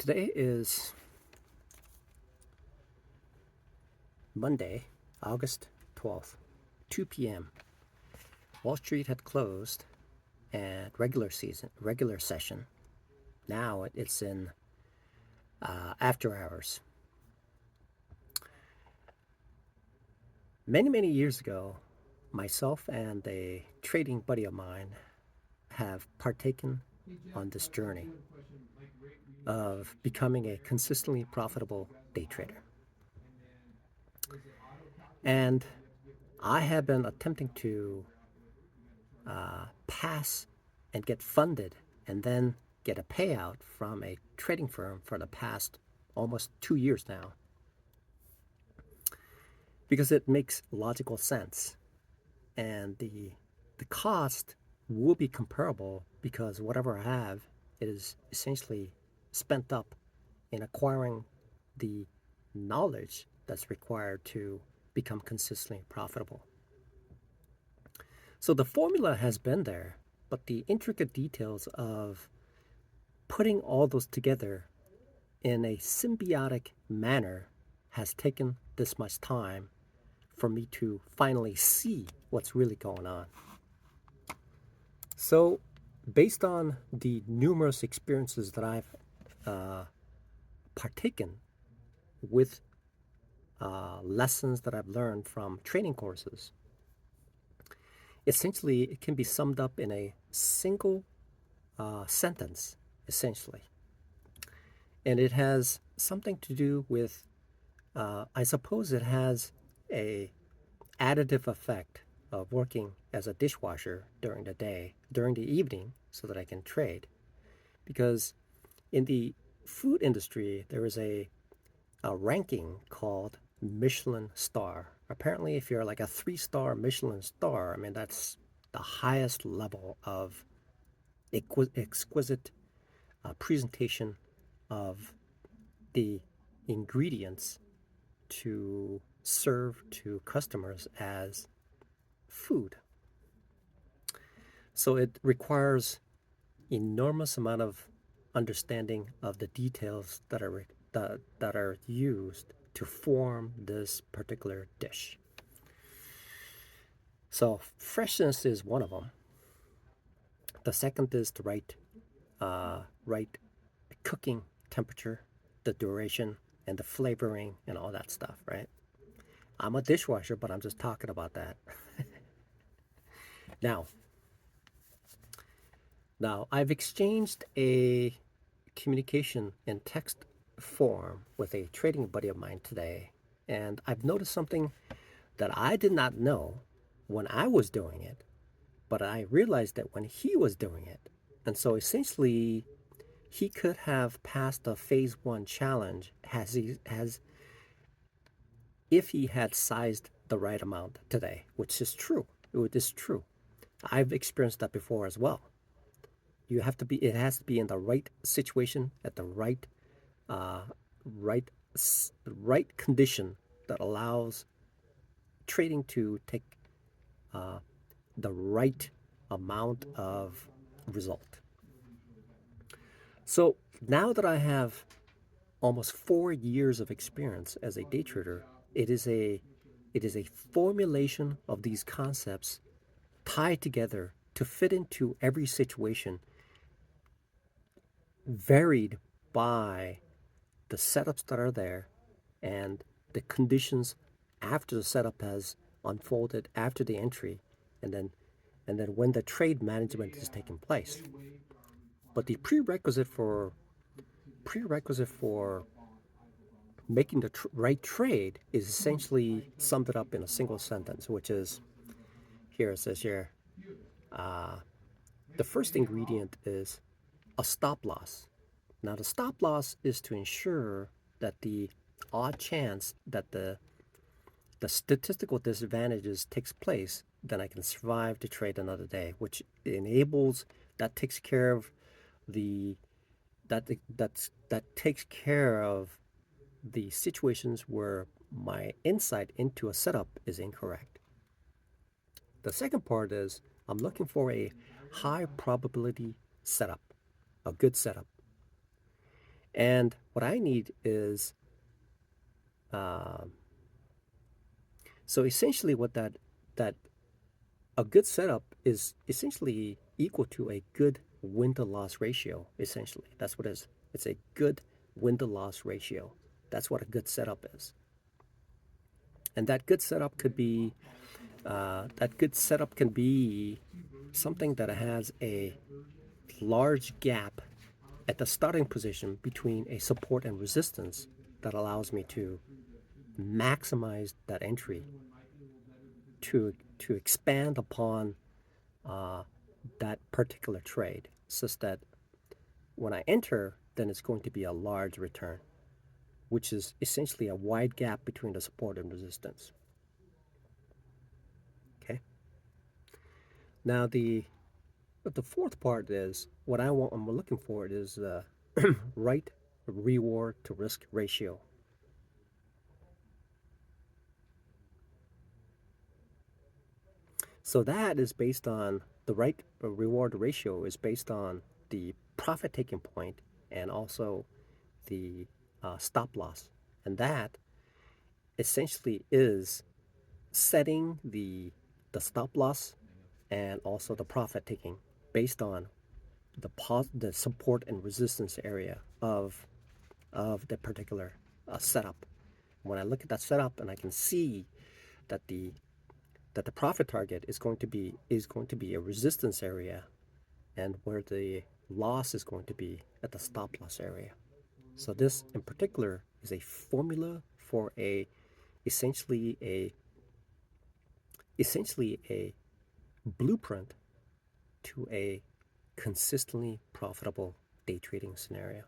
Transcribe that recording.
Today is Monday, August 12th, 2 p.m. Wall Street had closed at regular session. Now it's in after hours. Many years ago, myself and a trading buddy of mine have partaken on this journey of becoming a consistently profitable day trader. And I have been attempting to pass and get funded and then get a payout from a trading firm for the past almost 2 years now, because it makes logical sense, and the cost will be comparable because whatever I have is essentially spent up in acquiring the knowledge that's required to become consistently profitable. So the formula has been there, but the intricate details of putting all those together in a symbiotic manner has taken this much time for me to finally see what's really going on. So, based on the numerous experiences that I've partaken with, lessons that I've learned from training courses, essentially it can be summed up in a single sentence, essentially. And it has something to do with, I suppose it has a additive effect of working as a dishwasher during the day, during the evening, so that I can trade. Because in the food industry, there is a ranking called Michelin Star. Apparently, if you're like a 3-star Michelin star, I mean, that's the highest level of exquisite presentation of the ingredients to serve to customers as food. So it requires enormous amount of understanding of the details that are used to form this particular dish. So freshness is one of them. The second is the right cooking temperature, the duration, and the flavoring and all that stuff, right? I'm a dishwasher, but I'm just talking about that. Now, I've exchanged a communication in text form with a trading buddy of mine today, and I've noticed something that I did not know when I was doing it, but I realized that when he was doing it. And so essentially, he could have passed the phase 1 challenge if he had sized the right amount today, which is true. It is true. I've experienced that before as well. It has to be in the right situation at the uh, right right condition that allows trading to take the right amount of result. So now that I have almost 4 years of experience as a day trader, it is a formulation of these concepts tied together to fit into every situation, varied by the setups that are there and the conditions after the setup has unfolded, after the entry, and then when the trade management is taking place. But the prerequisite for making the right trade is essentially summed it up in a single sentence, which is, here it says here, the first ingredient is a stop loss. Now, the stop loss is to ensure that the odd chance that the statistical disadvantages takes place, then I can survive to trade another day, which takes care of the that takes care of the situations where my insight into a setup is incorrect. The second part is I'm looking for a high probability setup, a good setup. And what I need is um, so essentially what that a good setup is essentially equal to a good win to loss ratio. Essentially, that's what it is. It's a good win to loss ratio. That's what a good setup is. And that good setup could be something that has a large gap at the starting position between a support and resistance that allows me to maximize that entry to expand upon uh, that particular trade, such that when I enter, then it's going to be a large return, which is essentially a wide gap between the support and resistance. Okay. Now the fourth part is what I'm looking for is the right reward to risk ratio. So that is based on the right reward ratio is based on the profit taking point and also the stop loss. And that essentially is setting the stop loss and also the profit taking based on the support and resistance area of the particular setup. When I look at that setup and I can see that the profit target is going to be a resistance area, and where the loss is going to be at the stop loss area. So this in particular is a formula for a essentially a essentially a blueprint to a consistently profitable day trading scenario.